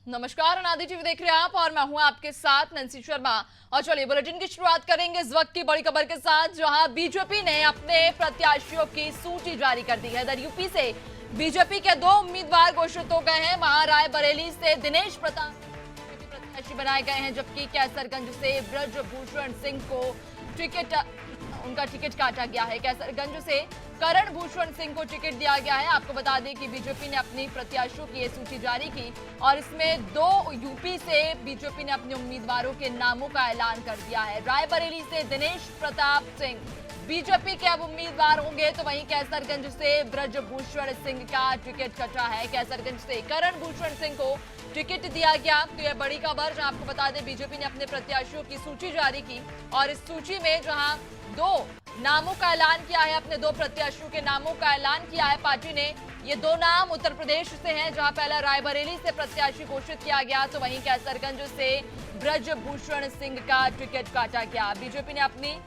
नमस्कार, अनादि टीवी देख रहे हैं आप और मैं हूं आपके साथ नंसी शर्मा। और चलिए बुलेटिन की शुरुआत करेंगे इस वक्त की बड़ी खबर के साथ, जहां बीजेपी ने अपने प्रत्याशियों की सूची जारी कर दी है। इधर यूपी से बीजेपी के 2 उम्मीदवार घोषित हो गए हैं। वहां रायबरेली से दिनेश प्रताप प्रत्याशी बनाए गए हैं, जबकि कैसरगंज से ब्रजभूषण सिंह को उनका टिकट काटा गया है। कैसरगंज से करण भूषण सिंह को टिकट दिया गया है। आपको बता दें कि बीजेपी ने अपनी प्रत्याशियों की ये सूची जारी की और इसमें 2 यूपी से बीजेपी ने अपने उम्मीदवारों के नामों का ऐलान कर दिया है। रायबरेली से दिनेश प्रताप सिंह बीजेपी के अब उम्मीदवार होंगे, तो वहीं कैसरगंज से ब्रजभूषण सिंह का टिकट कटा है। कैसरगंज से करण भूषण सिंह को टिकट दिया गया। तो यह बड़ी खबर, जहां आपको बता दें बीजेपी ने अपने प्रत्याशियों की सूची जारी की और इस सूची में जहां 2 नामों का ऐलान किया है, अपने 2 प्रत्याशियों के नामों का ऐलान किया है पार्टी ने। ये 2 नाम उत्तर प्रदेश से हैं, जहां पहला रायबरेली से प्रत्याशी घोषित किया गया, तो वहीं कैसरगंज से ब्रजभूषण सिंह का टिकट काटा गया। बीजेपी ने अपनी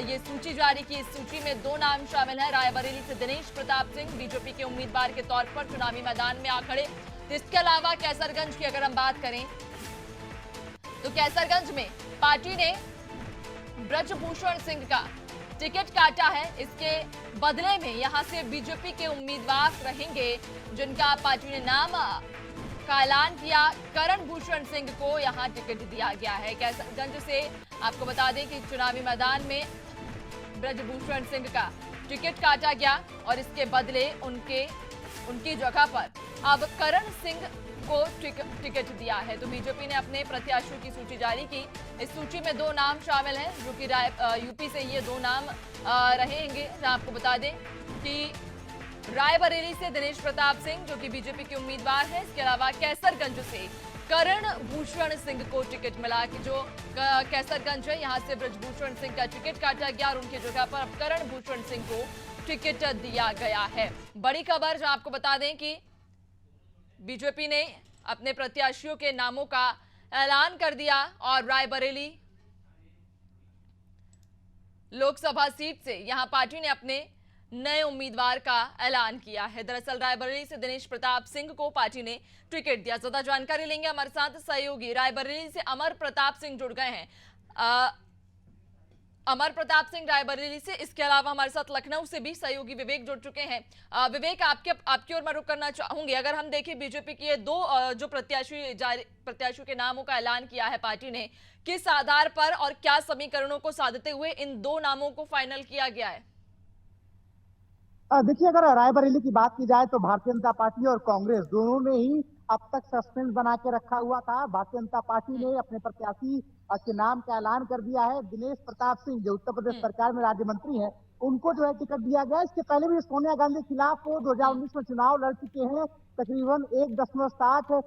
ये सूची जारी की। इस सूची में 2 नाम शामिल हैं। रायबरेली से दिनेश प्रताप सिंह बीजेपी के उम्मीदवार के तौर पर चुनावी मैदान में आ खड़े। इसके अलावा कैसरगंज की अगर हम बात करें तो कैसरगंज में पार्टी ने ब्रजभूषण सिंह का टिकट काटा है। इसके बदले में यहां से बीजेपी के उम्मीदवार रहेंगे, जिनका पार्टी ने नाम का ऐलान किया। करण भूषण सिंह को यहां टिकट दिया गया है। कैसरगंज से आपको बता दें कि चुनावी मैदान में ब्रजभूषण सिंह का टिकट काटा गया और इसके बदले उनकी जगह पर अब करण सिंह को टिकट दिया है। तो बीजेपी ने अपने प्रत्याशियों की सूची जारी की। इस सूची में 2 नाम शामिल हैं, जो कि यूपी से ये 2 नाम रहेंगे। आपको बता दें कि रायबरेली से दिनेश प्रताप सिंह, जो कि बीजेपी के उम्मीदवार हैं। इसके अलावा कैसरगंज से करण भूषण सिंह को टिकट मिला कि जो कैसरगंज है, यहां से ब्रजभूषण सिंह का टिकट काटा गया और उनकी जगह पर अब करण भूषण सिंह को टिकट दिया गया है। बड़ी खबर, जो आपको बता दें कि बीजेपी ने अपने प्रत्याशियों के नामों का ऐलान कर दिया और रायबरेली लोकसभा सीट से यहां पार्टी ने अपने नए उम्मीदवार का ऐलान किया है। दरअसल रायबरेली से दिनेश प्रताप सिंह को पार्टी ने टिकट दिया। ज्यादा जानकारी लेंगे हमारे साथ सहयोगी रायबरेली से अमर प्रताप सिंह जुड़ गए हैं। अमर प्रताप सिंह रायबरेली से, इसके अलावा हमारे साथ लखनऊ से भी सहयोगी विवेक जुड़ चुके हैं। विवेक, आपकी ओर मैं रुख करना चाहूंगी। अगर हम देखें बीजेपी के ये 2 जो प्रत्याशियों के नामों का ऐलान किया है पार्टी ने, किस आधार पर और क्या समीकरणों को साधते हुए इन 2 नामों को फाइनल किया गया है? देखिए, अगर रायबरेली की बात की जाए तो भारतीय जनता पार्टी और कांग्रेस दोनों ने ही अब तक सस्पेंस बना के रखा हुआ था। भारतीय जनता पार्टी ने अपने प्रत्याशी के नाम का ऐलान कर दिया है। दिनेश प्रताप सिंह, जो उत्तर प्रदेश सरकार में राज्य मंत्री हैं, उनको जो है टिकट दिया गया। इसके पहले भी सोनिया गांधी के खिलाफ वो 2019 में चुनाव लड़ चुके हैं। तकरीबन 1.7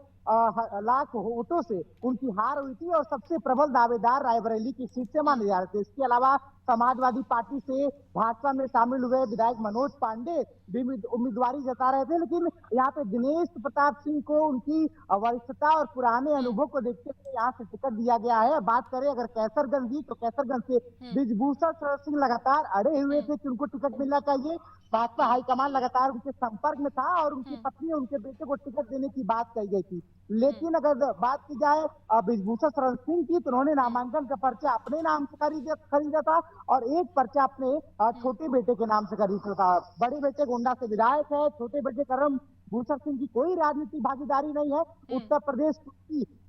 लाख वोटों से उनकी हार हुई थी और सबसे प्रबल दावेदार रायबरेली की सीट से माने जा रहे थे। इसके अलावा समाजवादी पार्टी से भाजपा में शामिल हुए विधायक मनोज पांडे भी उम्मीदवारी जता रहे थे, लेकिन यहाँ पे दिनेश प्रताप सिंह को उनकी वरिष्ठता और पुराने अनुभव को देखते हुए यहाँ से टिकट दिया गया है। बात करें अगर कैसरगंज की, तो कैसरगंज से ब्रिजभूषण शरण सिंह लगातार अड़े हुए थे कि उनको टिकट मिलना चाहिए। भाजपा हाईकमान लगातार उनके संपर्क में था और उनकी पत्नी और उनके बेटे को टिकट देने की बात कही गई थी। लेकिन अगर बात की जाए ब्रिजभूषण शरण सिंह की, तो उन्होंने नामांकन का पर्चा अपने नाम से खरीदा था और एक पर्चा अपने छोटे बेटे के नाम से खरीदा था। बड़े बेटे गोंडा से विधायक है, छोटे बेटे करण भूषण सिंह की कोई राजनीतिक भागीदारी नहीं है। उत्तर प्रदेश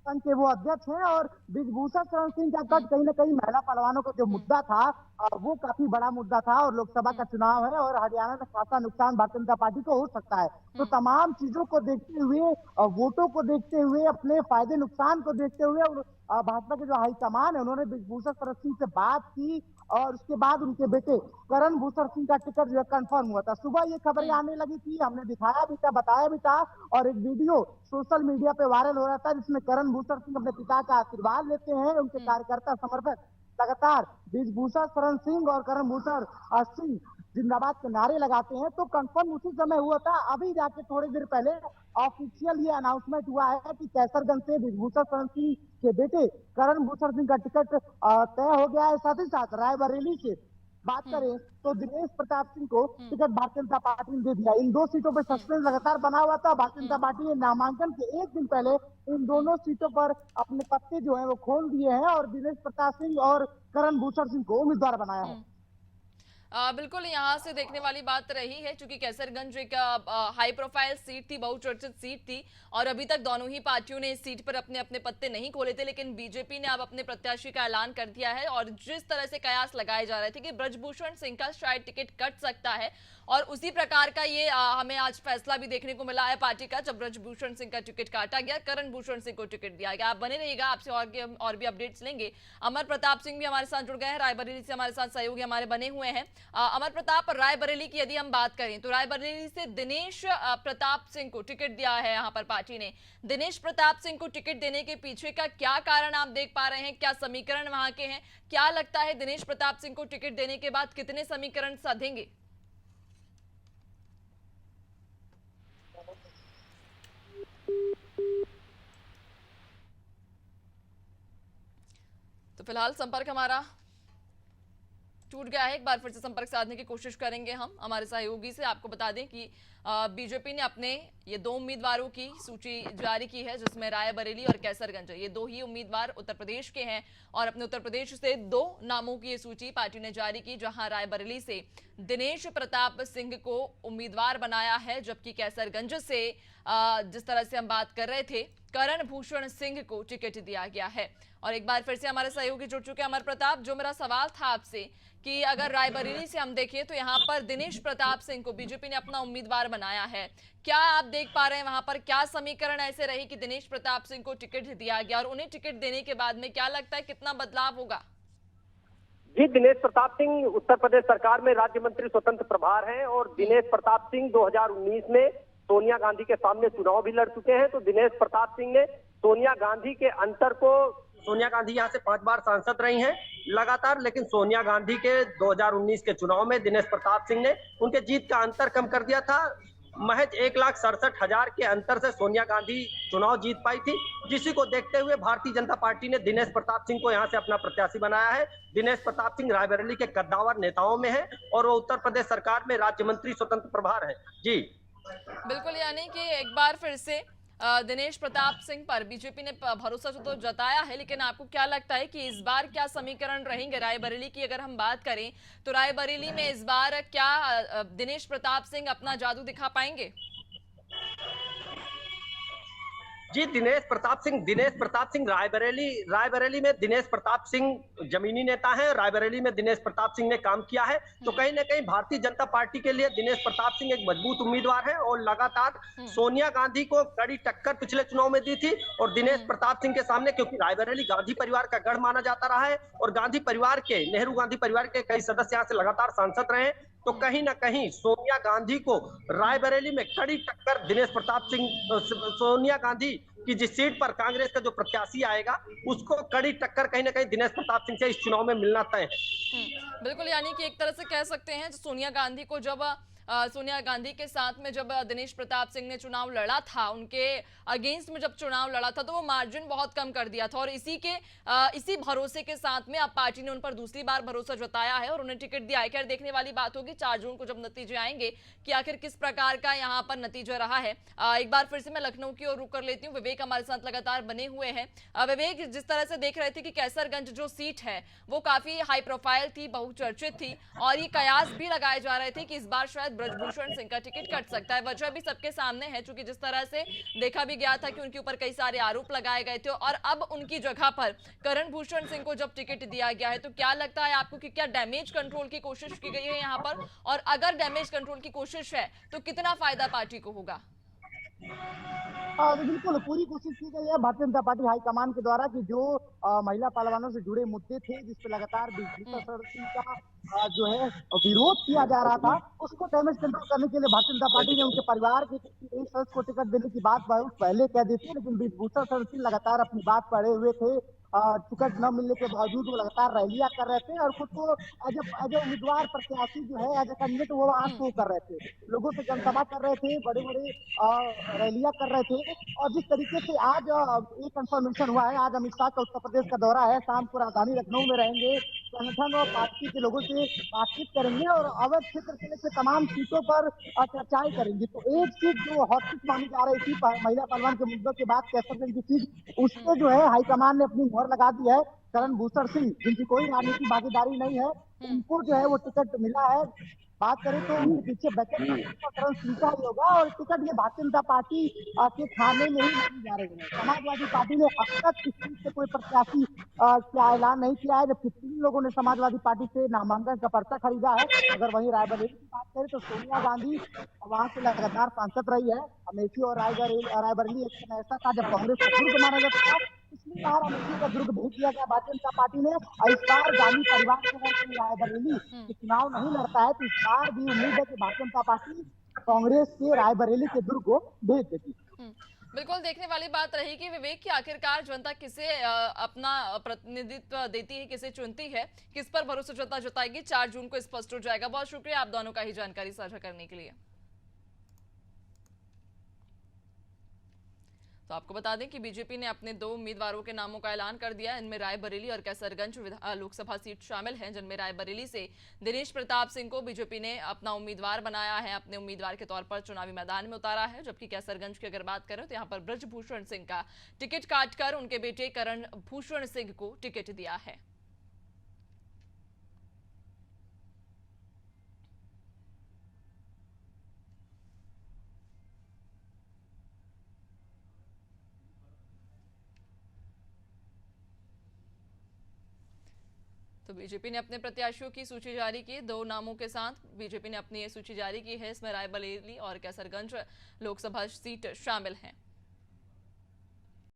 संघ के वो अध्यक्ष हैं और ब्रिजभूषण शरण सिंह का गढ़ कहीं ना कहीं महिला पहलवानों का जो मुद्दा था वो काफी बड़ा मुद्दा था और लोकसभा का चुनाव है और हरियाणा में खासा नुकसान भारतीय जनता पार्टी को हो सकता है। तो तमाम चीजों को देखते हुए, वोटों को देखते हुए, अपने फायदे नुकसान को देखते हुए भाजपा के जो हाईकमान है, उन्होंने ब्रिजभूषण शरण सिंह से बात की और उसके बाद उनके बेटे करण भूषण सिंह का टिकट जो है कंफर्म हुआ था। सुबह ये खबरें आने लगी थी, हमने दिखाया भी था, बताया भी था और एक वीडियो सोशल मीडिया पे वायरल हो रहा था जिसमें करण भूषण सिंह अपने पिता का आशीर्वाद लेते हैं। उनके कार्यकर्ता समर्थक लगातार ब्रिजभूषण शरण सिंह और करण भूषण सिंह जिंदाबाद के नारे लगाते हैं। तो कंफर्म उसी समय हुआ था। अभी जाके थोड़ी देर पहले ऑफिशियल ये अनाउंसमेंट हुआ है कि कैसरगंज से ब्रिजभूषण शरण सिंह के बेटे करण भूषण सिंह का टिकट तय हो गया है। साथ ही साथ रायबरेली से बात करें तो दिनेश प्रताप सिंह को टिकट भारतीय जनता पार्टी ने दे दिया। इन दो सीटों पर सस्पेंस लगातार बना हुआ था। भारतीय जनता पार्टी ने नामांकन के एक दिन पहले इन दोनों सीटों पर अपने पत्ते जो है वो खोल दिए हैं और दिनेश प्रताप सिंह और करण भूषण सिंह को उम्मीदवार बनाया है। बिल्कुल यहाँ से देखने वाली बात रही है, क्योंकि कैसरगंज एक हाई प्रोफाइल सीट थी, बहुचर्चित सीट थी और अभी तक दोनों ही पार्टियों ने इस सीट पर अपने अपने पत्ते नहीं खोले थे, लेकिन बीजेपी ने अब अपने प्रत्याशी का ऐलान कर दिया है। और जिस तरह से कयास लगाए जा रहे थे कि ब्रजभूषण सिंह का शायद टिकट कट सकता है, और उसी प्रकार का ये हमें आज फैसला भी देखने को मिला है पार्टी का, जब ब्रजभूषण सिंह का टिकट काटा गया, करण भूषण सिंह को टिकट दिया गया। आप बने रहिएगा, आपसे और भी अपडेट्स लेंगे। अमर प्रताप सिंह भी हमारे साथ जुड़ गए हैं, रायबरेली से हमारे साथ सहयोगी हमारे बने हुए हैं। अमर प्रताप, रायबरेली की यदि हम बात करें तो रायबरेली से दिनेश प्रताप सिंह को टिकट दिया है यहाँ पर पार्टी ने। दिनेश प्रताप सिंह को टिकट देने के पीछे का क्या कारण आप देख पा रहे हैं? क्या समीकरण वहां के हैं? क्या लगता है दिनेश प्रताप सिंह को टिकट देने के बाद कितने समीकरण साधेंगे? तो फिलहाल संपर्क हमारा टूट गया है। एक बार फिर से संपर्क साधने की कोशिश करेंगे हम हमारे सहयोगी से। आपको बता दें कि बीजेपी ने अपने ये दो उम्मीदवारों की सूची जारी की है, जिसमें रायबरेली और कैसरगंज, ये दो ही उम्मीदवार उत्तर प्रदेश के हैं। और अपने उत्तर प्रदेश से दो नामों की ये सूची पार्टी ने जारी की, जहां रायबरेली से दिनेश प्रताप सिंह को उम्मीदवार बनाया है, जबकि कैसरगंज से जिस तरह से हम बात कर रहे थे, करण भूषण सिंह को टिकट दिया गया है। और एक बार फिर से हमारे सहयोगी जुड़ चुके हैं अमर प्रताप। जो मेरा सवाल था आपसे कि अगर रायबरेली से हम देखें तो यहाँ पर दिनेश प्रताप सिंह को बीजेपी ने अपना उम्मीदवार बनाया है, क्या आप देख पा रहे हैं वहां पर क्या समीकरण ऐसे रही कि दिनेश प्रताप सिंह को टिकट दिया गया, और उन्हें टिकट देने के बाद में क्या लगता है कितना बदलाव होगा? जी, दिनेश प्रताप सिंह उत्तर प्रदेश सरकार में राज्य मंत्री स्वतंत्र प्रभार हैं और दिनेश प्रताप सिंह 2019 में सोनिया गांधी के सामने चुनाव भी लड़ चुके हैं। तो दिनेश प्रताप सिंह ने सोनिया गांधी के अंतर को, सोनिया गांधी यहाँ से 5 बार सांसद रही हैं लगातार, लेकिन सोनिया गांधी के 2019 के चुनाव में दिनेश प्रताप सिंह ने उनके जीत का अंतर कम कर दिया था। महज 1,67,000 के अंतर से सोनिया गांधी चुनाव जीत पाई थी, जिसी को देखते हुए भारतीय जनता पार्टी ने दिनेश प्रताप सिंह को यहां से अपना प्रत्याशी बनाया है। दिनेश प्रताप सिंह रायबरेली के कद्दावर नेताओं में है और वो उत्तर प्रदेश सरकार में राज्य मंत्री स्वतंत्र प्रभार है। जी बिल्कुल, यानी कि एक बार फिर से दिनेश प्रताप सिंह पर बीजेपी ने भरोसा तो जताया है, लेकिन आपको क्या लगता है कि इस बार क्या समीकरण रहेंगे? रायबरेली की अगर हम बात करें तो रायबरेली में इस बार क्या दिनेश प्रताप सिंह अपना जादू दिखा पाएंगे? जी, दिनेश प्रताप सिंह रायबरेली में दिनेश प्रताप सिंह जमीनी नेता हैं। रायबरेली में दिनेश प्रताप सिंह ने काम किया है, तो कहीं ना कहीं भारतीय जनता पार्टी के लिए दिनेश प्रताप सिंह एक मजबूत उम्मीदवार है और लगातार सोनिया गांधी को कड़ी टक्कर पिछले चुनाव में दी थी। और दिनेश प्रताप सिंह के सामने, क्योंकि रायबरेली गांधी परिवार का गढ़ माना जाता रहा है और गांधी परिवार के, नेहरू गांधी परिवार के कई सदस्य यहाँ से लगातार सांसद रहे, तो कहीं ना कहीं सोनिया गांधी को रायबरेली में कड़ी टक्कर दिनेश प्रताप सिंह, सोनिया गांधी की जिस सीट पर कांग्रेस का जो प्रत्याशी आएगा उसको कड़ी टक्कर कहीं ना कहीं दिनेश प्रताप सिंह से इस चुनाव में मिलना तय है। बिल्कुल, यानी कि एक तरह से कह सकते हैं सोनिया गांधी को जब सोनिया गांधी के साथ में जब दिनेश प्रताप सिंह ने चुनाव लड़ा था, उनके अगेंस्ट में जब चुनाव लड़ा था, तो वो मार्जिन बहुत कम कर दिया था। और इसी भरोसे के साथ में अब पार्टी ने उन पर दूसरी बार भरोसा जताया है और उन्हें टिकट दिया है। खैर देखने वाली बात होगी 4 जून को जब नतीजे आएंगे कि आखिर किस प्रकार का यहाँ पर नतीजा रहा है। एक बार फिर से मैं लखनऊ की ओर रुक कर लेती हूँ। विवेक हमारे साथ लगातार बने हुए हैं। विवेक, जिस तरह से देख रहे थे कि कैसरगंज जो सीट है वो काफी हाई प्रोफाइल थी, बहुचर्चित थी, और ये कयास भी लगाए जा रहे थे कि इस बार शायद ब्रजभूषण सिंह का टिकट कट सकता है। वजह भी सबके सामने है, क्योंकि जिस तरह से देखा भी गया था कि उनके ऊपर कई सारे आरोप लगाए गए थे, और अब उनकी जगह पर करण भूषण सिंह को जब टिकट दिया गया है, तो क्या लगता है आपको कि क्या डैमेज कंट्रोल की कोशिश की गई है यहाँ पर? और अगर डैमेज कंट्रोल की कोशिश है तो कितना फायदा पार्टी को होगा? बिल्कुल पूरी कोशिश की गई है भारतीय जनता पार्टी हाईकमान के द्वारा कि जो महिला पहलवानों से जुड़े मुद्दे थे, जिसपे लगातार ब्रजभूषण सिंह का जो है विरोध किया जा रहा था, उसको डैमेज कंट्रोल करने के लिए भारतीय जनता पार्टी ने उनके परिवार के एक सदस्य को टिकट देने की बात पहले कह दी थी, लेकिन ब्रजभूषण सिंह लगातार अपनी बात पढ़े हुए थे। टिकट न मिलने के बावजूद वो लगातार रैलियां कर रहे थे और खुद को एज ए उम्मीदवार प्रत्याशी जो है एज ए कैंडिडेट वो वहां शो कर रहे थे, लोगों से जनसभा कर रहे थे, बड़े बड़े रैलियां कर रहे थे। और जिस तरीके से आज एक कंफर्मेशन हुआ है, आज अमित शाह का उत्तर प्रदेश का दौरा है, शाम को राजधानी लखनऊ में रहेंगे, संगठन और पार्टी के लोगों से बातचीत करेंगे और अवध क्षेत्र से लेकर तमाम सीटों पर चर्चाएं करेंगे। तो एक सीट जो हॉट सीट मानी जा रही थी महिला पहलवान के मुद्दों के बाद कैसरगंज की सीट, उस पे जो है हाईकमान ने अपनी मुहर लगा दी है। करण भूषण सिंह, जिनकी कोई राजनीतिक भागीदारी नहीं है, उनको जो है वो टिकट मिला है। बात करें तो उनके पीछे बैकअप करण सिंह का ही होगा और टिकट ये भारतीय जनता पार्टी के खाने में ही मानी जा रही है। समाजवादी पार्टी ने अब तक इस सीट से कोई प्रत्याशी का ऐलान नहीं किया है, जबकि 3 लोगों ने समाजवादी पार्टी से नामांकन का पर्चा खरीदा है। अगर वहीं रायबरेली की बात करें तो सोनिया गांधी वहां से लगातार सांसद रही है। अमेठी और रायबरेली एक समय ऐसा था जब कांग्रेस का दुर्ग माना जाता था। पिछली बार अमेठी का दुर्ग भेज दिया गया भारतीय जनता पार्टी ने, और इस बार गांधी परिवार के अगर कोई रायबरेली के चुनाव नहीं लड़ता है तो इस बार भी उम्मीद है कि भारतीय जनता पार्टी कांग्रेस के रायबरेली के दुर्ग को भेज देगी। बिल्कुल देखने वाली बात रहेगी विवेक कि आखिरकार जनता किसे अपना प्रतिनिधित्व देती है, किसे चुनती है, किस पर भरोसा जनता जताएगी, 4 जून को स्पष्ट हो जाएगा। बहुत शुक्रिया आप दोनों का ही जानकारी साझा करने के लिए। तो आपको बता दें कि बीजेपी ने अपने 2 उम्मीदवारों के नामों का ऐलान कर दिया। इनमें रायबरेली और कैसरगंज लोकसभा सीट शामिल हैं, जिनमें रायबरेली से दिनेश प्रताप सिंह को बीजेपी ने अपना उम्मीदवार बनाया है, अपने उम्मीदवार के तौर पर चुनावी मैदान में उतारा है। जबकि कैसरगंज की अगर बात करें तो यहाँ पर ब्रजभूषण सिंह का टिकट काटकर उनके बेटे करण भूषण सिंह को टिकट दिया है। तो बीजेपी ने अपने प्रत्याशियों की सूची जारी की। 2 नामों के साथ बीजेपी ने अपनी ये सूची जारी की है। इसमें रायबरेली और कैसरगंज लोकसभा सीट शामिल हैं।